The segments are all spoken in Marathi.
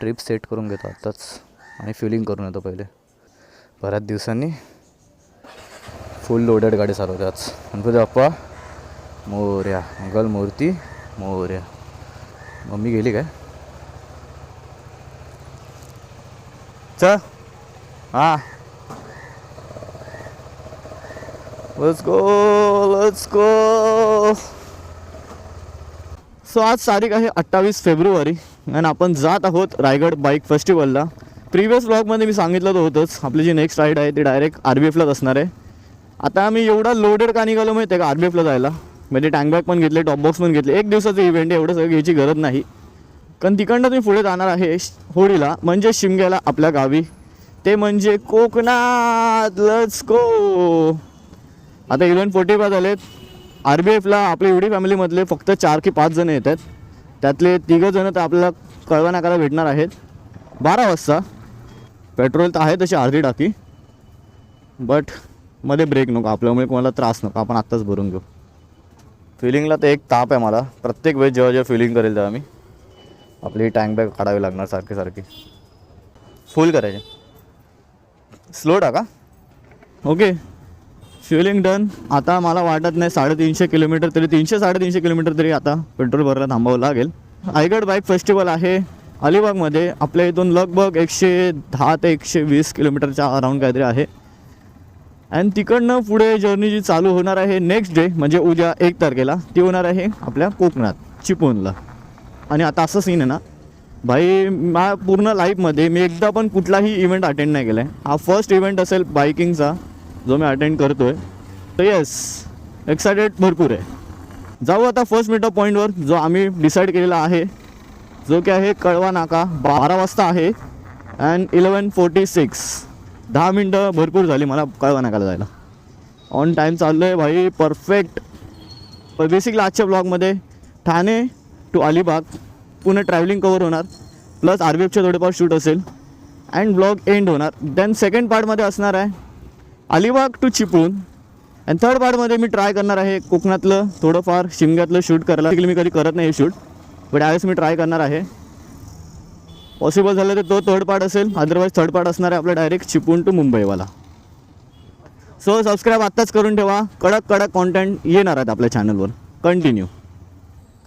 ट्रिप सेट करून घेतो आत्ताच आणि फिलिंग करून येतो पहिले. बऱ्याच दिवसांनी फुल लोडेड गाडी चालवते आज. गणपती बाप्पा मोरया, मंगल मूर्ती मोरया. मम्मी गेली काय? च हां, लेट्स गो. सो आज तारीख आहे 28 फेब्रुवारी आणि आपण जात आहोत रायगड बाईक फेस्टिवलला. प्रिव्हियस व्लॉगमध्ये मी सांगितलं होतंच, आपली जी नेक्स्ट राईड आहे ती डायरेक्ट RBFलाच असणार आहे. आता आम्ही एवढा लोडेड का निघालो माहिती आहे का RBFला जायला. म्हणजे टँकबॅग पण घेतले, टॉप बॉक्स पण घेतले. एक दिवसाचं इव्हेंट आहे, एवढं सगळं घ्यायची गरज नाही. कारण तिकडनं तुम्ही पुढे जाणार आहे होळीला, म्हणजे शिमग्याला आपल्या गावी, ते म्हणजे कोकणात. Let's go. आता 11:45 झालेत. RBFला आपल्या एवढी फॅमिलीमधले फक्त 4 की 5 जण येत आहेत. त्यातले 3 जण तर आपल्याला कळवा नाकाला भेटणार आहेत 12 वाजता. पेट्रोल तर आहे तशी अर्धी टाकी, बट मध्ये ब्रेक नको आपल्यामुळे कोणाला त्रास नको, आपण आत्ताच भरून घेऊ. फिलिंगला तर एक ताप आहे मला. प्रत्येक वेळेस जेव्हा फिलिंग करेल तेव्हा मी आपली टँक बॅग काढावी लागणार सारखी फुल करायचे. स्लो टाका. Okay, fuelling done. आता मला वाटत नाही 350 किलोमीटर तरी 300-350 किलोमीटर तरी आता पेट्रोल भरायला थांबावं लागेल. रायगड बाईक फेस्टिवल आहे अलिबागमध्ये. आपल्या इथून लगभग 110 ते 120 किलोमीटरच्या अराऊंड काहीतरी आहे. आणि तिकडनं पुढे जर्नी जी चालू होणार आहे नेक्स्ट डे म्हणजे उद्या 1 तारखेला, ती होणार आहे आपल्या कोकणात चिपळूणला. आणि आता असं सीन आहे ना भाई, माझ्या पूर्ण लाईफमध्ये मी एकदा पण कुठलाही इव्हेंट अटेंड नाही केला आहे. हा फर्स्ट इव्हेंट असेल बाईकिंगचा जो मी अटेंड करतो आहे. तर येस, एक्सायटेड भरपूर आहे. जाऊ आता फर्स्ट मीटअप पॉईंटवर जो आम्ही डिसाईड केलेला आहे, जो की आहे कळवा नाका. 12 वाजता आहे अँड 11:46. 10 मिनटं भरपूर झाली मला कळवा नाकाला जायला. ऑन टाईम चाललो आहे भाई, परफेक्ट. बेसिकली आजच्या ब्लॉगमध्ये Thane to Alibag Pune travelling cover होणार, प्लस RBFचे थोडेफार शूट असेल अँड ब्लॉग एंड होणार. देन सेकंड पार्टमध्ये असणार आहे Alibag to Chiplun. And third पार्टमध्ये मी ट्राय करणार आहे कोकणातलं थोडंफार शिमग्यातलं शूट करायला. मी कधी करत नाही हे शूट, बट यावेळेस मी ट्राय करणार आहे. पॉसिबल झालं तर तो थर्ड पार्ट असेल, अदरवाईज थर्ड पार्ट असणार आहे आपलं डायरेक्ट चिपळूण टू मुंबईवाला. सो सबस्क्राईब आत्ताच करून ठेवा. कडक कॉन्टेंट येणार आहेत आपल्या चॅनलवर कंटिन्यू.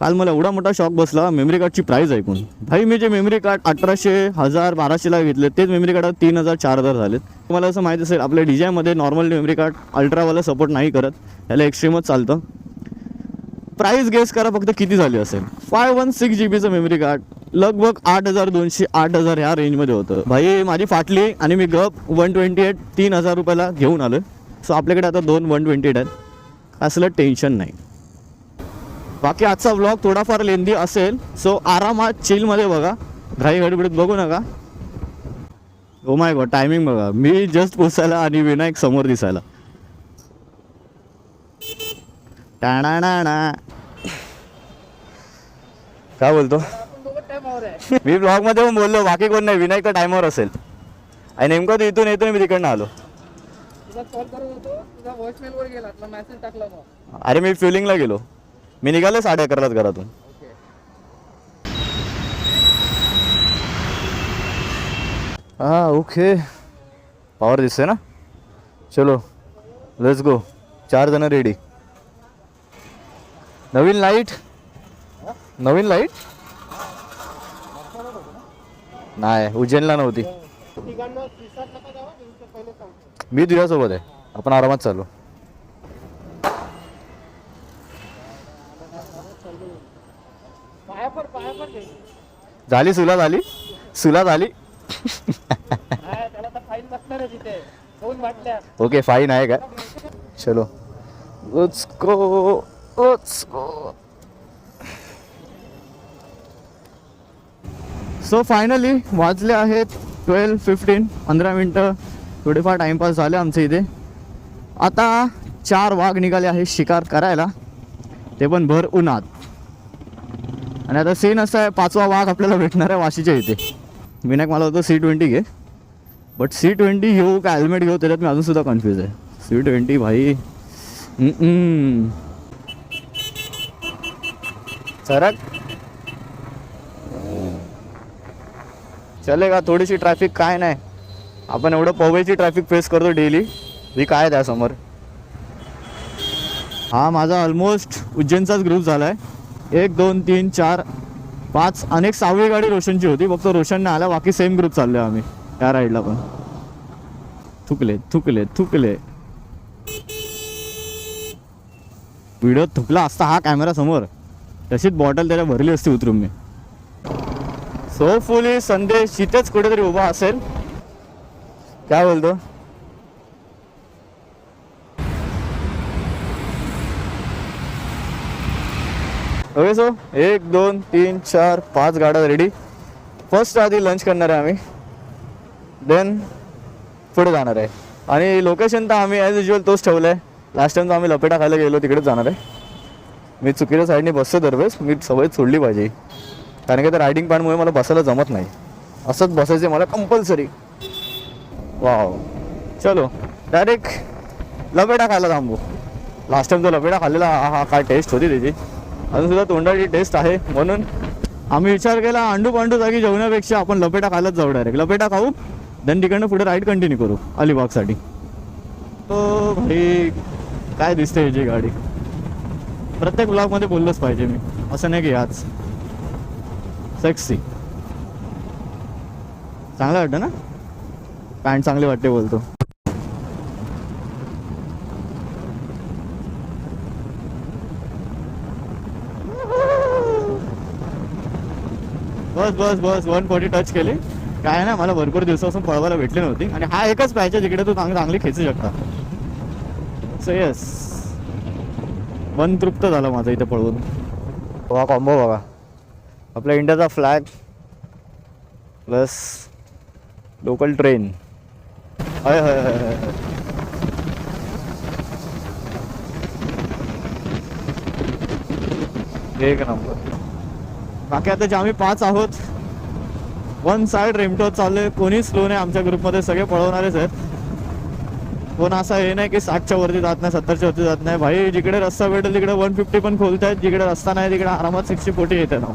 काल मला एवढा मोठा शॉक बसला मेमरी कार्डची प्राईस ऐकून. भाई मी जे मेमरी कार्ड 1800, 1000, 1200ला घेतले तेच मेमरी कार्ड 3000, 4000 झालेत. तुम्हाला असं माहीत असेल आपल्या DJIमध्ये नॉर्मल मेमरी कार्ड अल्ट्रावाला सपोर्ट नाही करत, याला एक्स्ट्रीमच चालतं. प्राईस गेस करा फक्त किती झाली असेल. 516 GBचं मेमरी कार्ड लगभग 8200, 8000 ह्या रेंजमध्ये होतं. भाई माझी फाटली आणि मी गप 128 3000 रुपयाला घेऊन आलो. सो आपल्याकडे आता 2 128 आहेत, असलं टेन्शन नाही. बाकी आजचा व्लॉग थोडाफार लेंदी असेल, सो आरामात चिलमध्ये बघा, घाई गडबडीत बघू नका. ओ माय गॉड, टायमिंग बघा. मी जस्ट पोचायला आणि विनायक समोर दिसायला. टाणा काय बोलतो मी ब्लॉगमध्ये पण बोललो, बाकी कोण नाही, विनायक तर टायमावर असेल. आणि नेमकं तू इथून येतो मी तिकडनं आलो. अरे मी फिलिंगला गेलो, मी निघालो 11:30 घरातून. हां ओके, पावर दिसते ना. चलो लेट्स गो. 4 जण रेडी. नवीन लाईट नाही, उज्जैनला नव्हती. मी तुझ्यासोबत आहे, आपण आरामात चालू. झाली सुला झाली. ओके फाईन आहे का. चलो लेट्स गो. सो फायनली वाजले आहेत 12:15. 15 मिनटं थोडेफार टाईमपास झाले आमचे इथे. आता 4 वाघ निघाले आहे शिकार करायला, ते पण भर उन्हात. आणि आता सीन असं आहे, 5वा वाघ आपल्याला भेटणार आहे वाशीच्या इथे. विनायक मला होतं C20 घे, बट C20 घेऊ का हेल्मेट घेऊ त्याच्यात मी अजूनसुद्धा कन्फ्यूज आहे. C20 भाई सरक. चलेगा, थोडीशी ट्रॅफिक काय नाही, आपण एवढं पवईची ट्रॅफिक फेस करतो डेली, ही काय त्यासमोर. हा माझा ऑलमोस्ट उज्जैनचाच ग्रुप झाला आहे. 1 2 3 4 5 अनेक 6वी गाडी रोशनची होती, फक्त रोशन नाही आला, बाकी सेम ग्रुप चाललो आम्ही त्या राईडला पण. थुकले थुकले थुकले, व्हिडिओ थुकला असता हा कॅमेरा समोर, तशीच बॉटल त्याला भरली असती उतरून मी. सो फुली संदेश इथेच कुठेतरी उभा असेल, काय बोलतो. ओके सो 1 2 3 4 5 गाड्या रेडी. फर्स्ट आधी लंच करणार आहे आम्ही, देन पुढे जाणार आहे. आणि लोकेशन तर आम्ही ॲज युजल तोच ठेवला आहे. लास्ट टाइम तर आम्ही लपेटा खायला गेलो तिकडेच जाणार आहे. मी चुकीच्या साईडने बसतो दरवेळेस, मी सवय सोडली पाहिजे, कारण की त्या रायडिंग पॅनमुळे मला बसायला जमत नाही, असंच बसायचं मला कंपल्सरी. वाव, चलो डायरेक्ट लपेटा खायला थांबू. लास्ट टाइम तो लपेटा खाल्लेला, हा काय टेस्ट होती त्याची, अजूनसुद्धा तोंडाची टेस्ट आहे. म्हणून आम्ही विचार केला अंडू पांडू जागी जेवण्यापेक्षा आपण लपेटा खायलाच जाऊ. डायरेक्ट लपेटा खाऊ, देन तिकडनं पुढे राईड कंटिन्यू करू अलिबागसाठी. तो भाई काय दिसते याची गाडी, प्रत्येक ब्लॉगमध्ये बोललंच पाहिजे मी, असं नाही की आज. सेक्सी चांगलं वाटतं ना, पॅन्ट चांगली वाटते बोलतो. बस बस बस 140 टच केली. काय ना, मला भरपूर दिवसापासून पळवायला भेटली नव्हती, आणि हा एकच पॅच आहे जिकडे तू चांगली खेचू शकता. सो येस, मन तृप्त झालं माझं इथे पळवून. बघा कॉम्बो बघा, आपल्या इंडियाचा फ्लॅग प्लस लोकल ट्रेन. हय हय हय हय, एक नंबर. बाकी आता जे आम्ही 5 आहोत, 1 साईड रेमटो चालू आहे, कोणी स्लो नाही आमच्या ग्रुपमध्ये, सगळे पळवणारेच आहेत. कोण असा हे नाही की 60च्या वरती जात नाही, 70च्या वरती जात नाही. भाई जिकडे रस्ता भेटेल तिकडे 150 पण खोलतायत, जिकडे रस्ता नाही तिकडे आरामात 60-40 येते ना.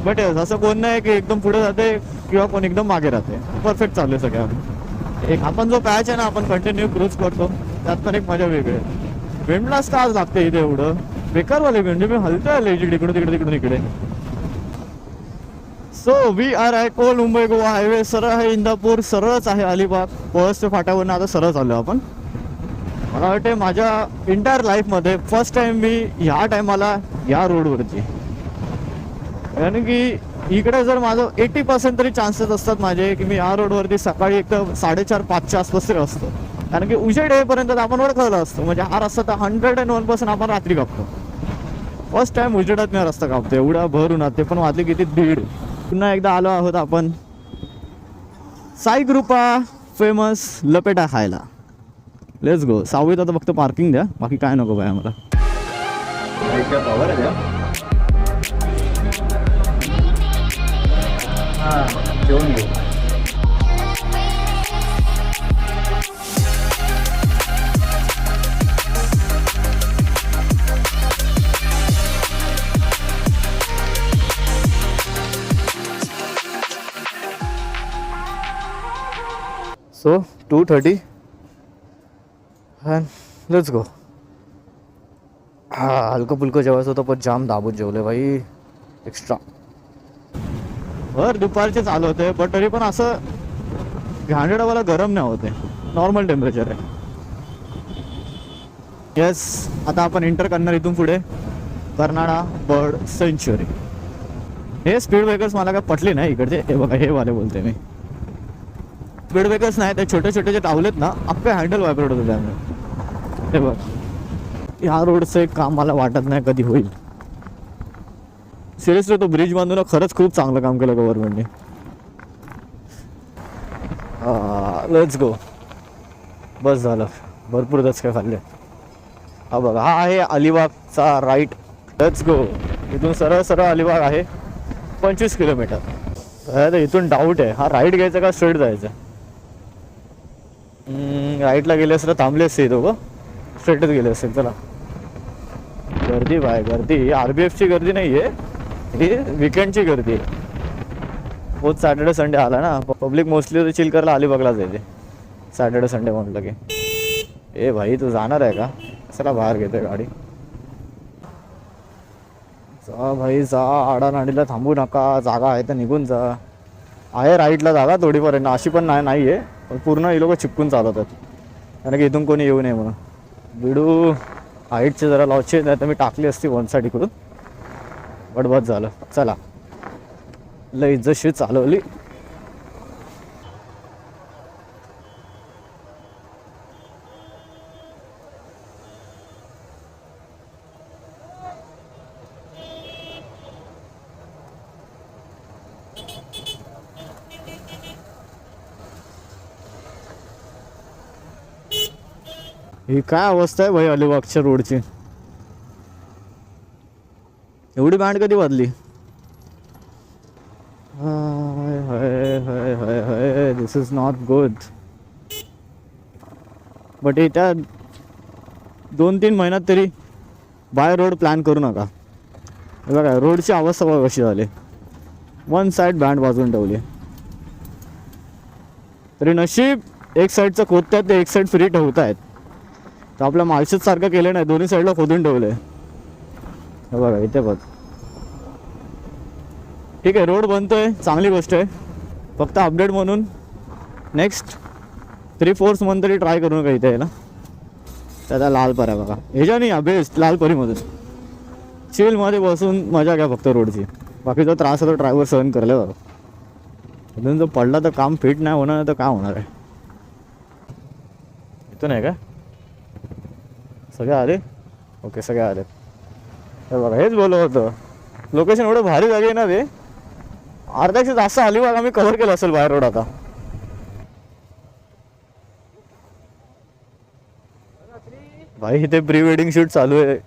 बट असं कोण नाही की एकदम पुढे जाते किंवा कोण एकदम मागे राहते, परफेक्ट चालू आहे सगळे आम्ही. एक आपण जो पॅच आहे ना, आपण कंटिन्यू क्रूज करतो, त्यात पण एक मजा वेगळी आहे. विंडलाच का आज लागते इथे एवढं बेकारवाले, म्हणजे मी हलतोय लेजिड इकडून तिकडे तिकडून इकडे. So we are at old Mumbai Goa highway. सरळ आहे इंदापूर, सरळच आहे अलिबाग. पळसच्या फाट्यावरनं आता सरळ चाललो आपण. मला वाटते माझ्या एंटायर लाईफमध्ये फर्स्ट टाइम मी ह्या टायमाला या रोडवरती, कारण की इकडे जर माझं 80% तरी चान्सेस असतात माझे की मी या रोडवरती सकाळी एक तर 4:30-5च्या आसपास तरी असतो, कारण की उजेड येईपर्यंत आपण ओळखला असतो. म्हणजे हा रस्ता तर 101% आपण रात्री कापतो. फर्स्ट टाइम उजेडात मी रस्ता कापतो एवढा भर उन्हात, ते पण वाजले किती 1:30. पुन्हा एकदा आलो आहोत आपण साई कृपा फेमस लपेटा खायला. Let's go. 6वीत आता फक्त पार्किंग द्या, बाकी काय नको बाय आम्हाला. जेवण घेऊ. So 2:30 and let's go. हा हलकं फुलकं जेवायचं होतं, पण जाम दाबून जेवले भाई एक्स्ट्रा. भर दुपारचे चालू होते, पण तरी पण असं घाणेरडावाला गरम नाही होते, नॉर्मल टेम्परेचर आहे. येस, आता आपण एंटर करणार इथून पुढे कर्नाळा बर्ड सेंच्युरी. हे स्पीड ब्रेकर्स मला काय पटले नाही इकडचे. हे बघा, हे वाले बोलते मी. स्पीड ब्रेकर्स नाही, ते छोटे छोटे जे टावलेत ना, अख्खे हँडल व्हायब्रेट होतं त्यामुळे. हे बघ, ह्या रोडचं एक काम मला वाटत नाही कधी होईल. सिरियसली तो ब्रिज बांधून खरंच खूप चांगलं काम केलं गव्हर्नमेंटने. Let's go. बस झालं, भरपूर दचके खाल्ले. हा बघा, हा आहे अलिबागचा राईट. Let's go. इथून सरळ सरळ अलिबाग आहे 25 किलोमीटर. इथून डाऊट आहे, हा राईट घ्यायचा का स्ट्रेट जायचं. राईटला गेले असतं थांबले असते इथं, गो स्ट्रेटच गेले असते. चला. गर्दी बाय गर्दी. RBFची गर्दी नाही आहे, ही विकेंडची गर्दी आहे. होत सॅटर्डे संडे आला ना, पब्लिक मोस्टली चिल करायला अलिबागलाच येते सॅटर्डे संडे म्हटलं की. ए भाई तू जाणार आहे का? चला बाहेर घेतोय गाडी. जा भाई जा, आडानाडीला थांबू नका, जागा आहे तर निघून जा. आहे राईटला जागा थोडीफार आहे, अशी पण नाही आहे, पण पूर्ण हे लोक चिपकून चालवतात कारण की इथून कोणी येऊ नये म्हणून. बिडू हाईटचे जरा लॉचे नाही तर मी टाकली असती वन साईड इकडून, बट बस झालं. चला लय इज्जतशीर चालवली. ही काय अवस्था आहे भाई अलिबागच्या रोडची. एवढी बँड कधी वाजली? दिस इज नॉट गुड. बट येत्या 2-3 महिन्यात तरी बाय रोड प्लॅन करू नका. हे बघा रोडची अवस्था बघा कशी झाली, वन साईड बँड वाजवून ठेवली. तरी नशीब एक साईडचं खोदतात ते एक साईड फ्री ठेवत आहेत. तर आपल्या माळशेत सारखं केलं नाही, दोन्ही साईडला खोदून ठेवलं आहे. हे बघा इथे बघ. ठीक आहे रोड बनतोय, चांगली गोष्ट आहे. फक्त अपडेट म्हणून नेक्स्ट 3-4 मंथ तरी ट्राय करू नका इथे यायला. त्याचा लालपरी आहे बघा, ह्याच्या नाही बेस्ट लालपरीमधून चिलमध्ये बसून मजा घ्या फक्त रोडची. बाकीचा त्रास आता ड्रायव्हर सहन करले बघा. अजून जर पडला तर काम फिट नाही होणार, तर काय होणार आहे. इथून आहे का सगळे आले? ओके सगळे आले. हे बघा हेच बोलत होतं, लोकेशन एवढं भारी जागे आहे ना, ते अर्ध्यापेक्षा जास्त अलिबाग आम्ही कव्हर केलं असेल बाहेर रोड. आता भाई इथे प्री वेडिंग शूट चालू आहे.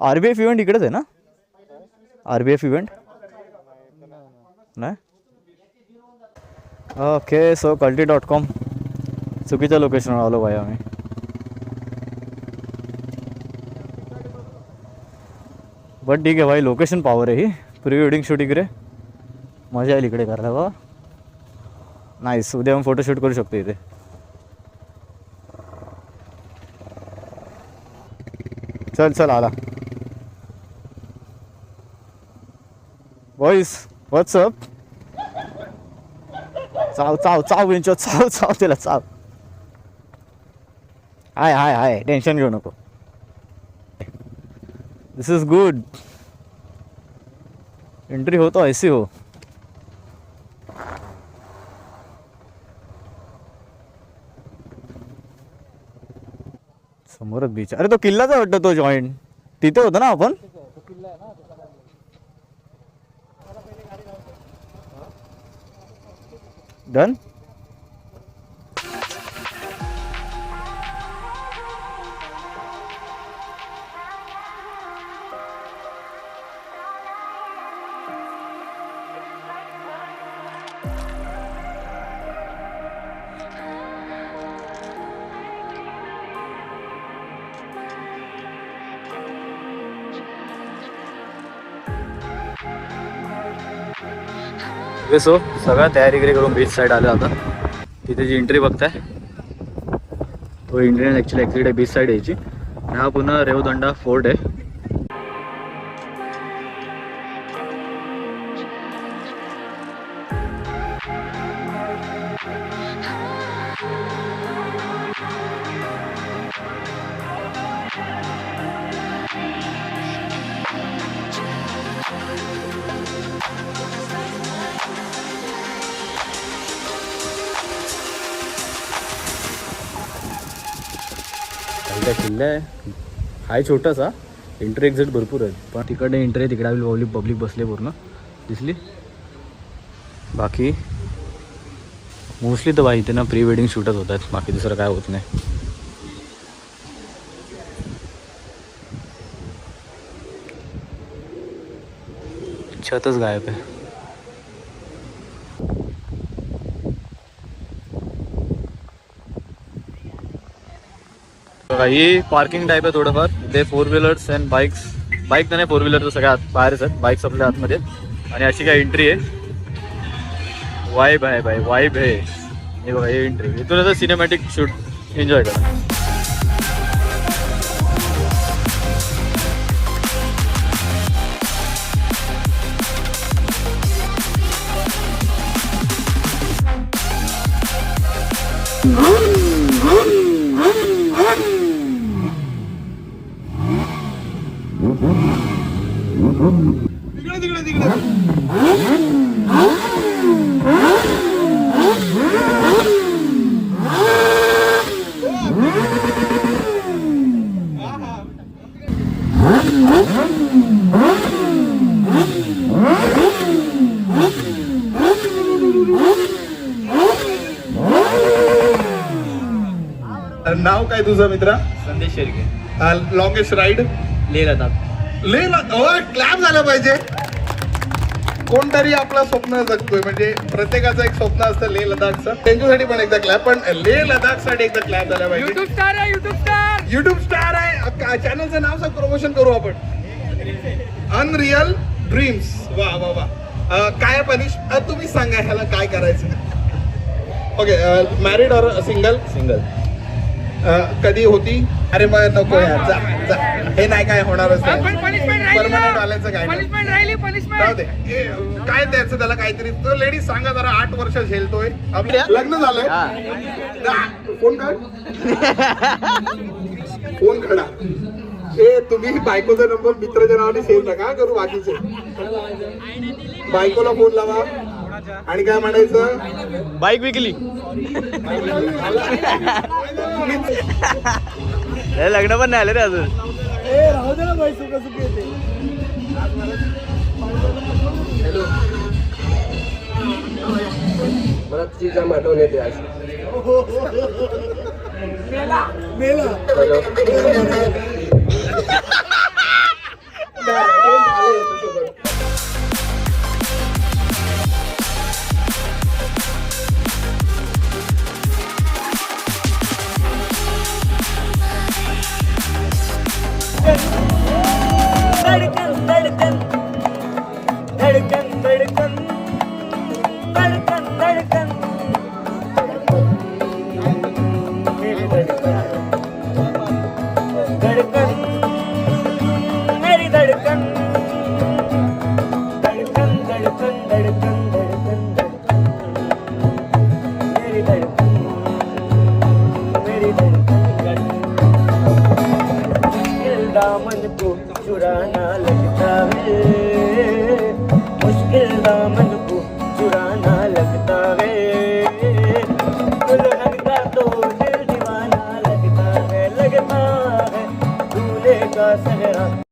RBF इव्हेंट इकडेच आहे ना? RBF इव्हेंट नाही. ओके सो culti.com चुकीच्या लोकेशनवर आलो भाई आम्ही. बट ठीक आहे भाई, लोकेशन पॉवर आहे ही. प्री वेडिंग शूट इकडे मजा येईल इकडे करायला बा. नाईस, उद्या आपण फोटोशूट करू शकतो इथे. चल चल आला. बॉईज व्हॉट्स अप? चाव चाव चाव बेंचो, चाव चाव त्याला चाव. हाय हाय हाय, टेन्शन घेऊ नको. दिस इज गुड. एंट्री हो तो ऐसी हो. समोरच बीच. अरे तो किल्लाचा वाटतं तो जॉईंट तिथे होता ना आपण. डन. सो सगळ्या तयारी करून बीच साईड आलं. आता तिथे जी एंट्री बघताय तो इंडियन ॲक्च्युली एक्झिट आहे बीच साईड यायची. हा पुन्हा रेवदंडा फोर्ट आहे. किल्ला आहे हाय छोटासा, एंट्री एक्झिट भरपूर आहे. पण तिकडे एंट्री आहे, तिकडे पब्लिक बसले पूर्ण दिसली. बाकी मोस्टली तर बाई इथे ना प्री वेडिंग शूटच होत आहेत, बाकी दुसरं काय होत नाही. छतच गायब आहे. बघा ही पार्किंग टाईप आहे थोडंफार. इथे 4 व्हीलर्स अँड बाईक्स. बाईक तर नाही, 4 व्हीलर तर सगळ्या आत बाहेरच आहेत, बाईक्स आपल्या आतमध्ये. आणि अशी काय एंट्री आहे. वाईब आहे भाई, वाईब आहे. हे बघा हे एंट्री. इथून आता सिनेमॅटिक शूट एन्जॉय करा. नाव काय तुझं मित्रा? संदेश Shelke. Longest ride Leh Ladakh. Clap झालं पाहिजे. कोणतरी आपलं स्वप्न जगतोय, म्हणजे प्रत्येकाचं एक स्वप्न असतं लेह लडाखचं. त्यांच्यासाठी पण एकदा क्लॅप, पण लेह लडाखसाठी एकदा क्लॅप झाला पाहिजे. युट्यूब स्टार आहे, युट्यूब स्टार आहे. चॅनलचं नाव सांग, प्रमोशन करू आपण. Unreal dreams. वा वा वा. काय पनिश तुम्ही सांगा ह्याला काय करायचं. ओके, मॅरिड और सिंगल? सिंगल. कधी होती? अरे मग नको यार, जा जा. हे नाही काय होणारच नाही. पनिशमेंट परमनंट वाल्याचं काय नाही. पनिशमेंट राहिली, जाऊ पनिशमेंट. दे. काय द्यायचं त्याला काहीतरी. तो लेडीज सांगा जरा, 8 वर्ष झेलतोय. आपल्या लग्न झालंय. फोन काढ. फोन काढा. हे तुम्ही बायकोचा नंबर मित्राच्या नावाने सेव्ह नका करू बाकीचे. बायकोला फोन लावा आणि काय म्हणायचं, बाईक विकली. लग्न पण नाही आलं रे अजून. मला तुझी जाम आठवण येते आज. धड़कन धड़कन धड़कन धड़कन धड़कन धड़कन मेरी धड़कन धड़कन मेरी धड़कन धड़कन धड़कन धड़कन धड़कन मेरी धड़कन मेरी धड़कन मुश्किल दामन को चुराना लगता है, मुश्किल दामन को चुराना लगता है, दिल लगता तो दिल दीवाना लगता है दूल्हे का सहरा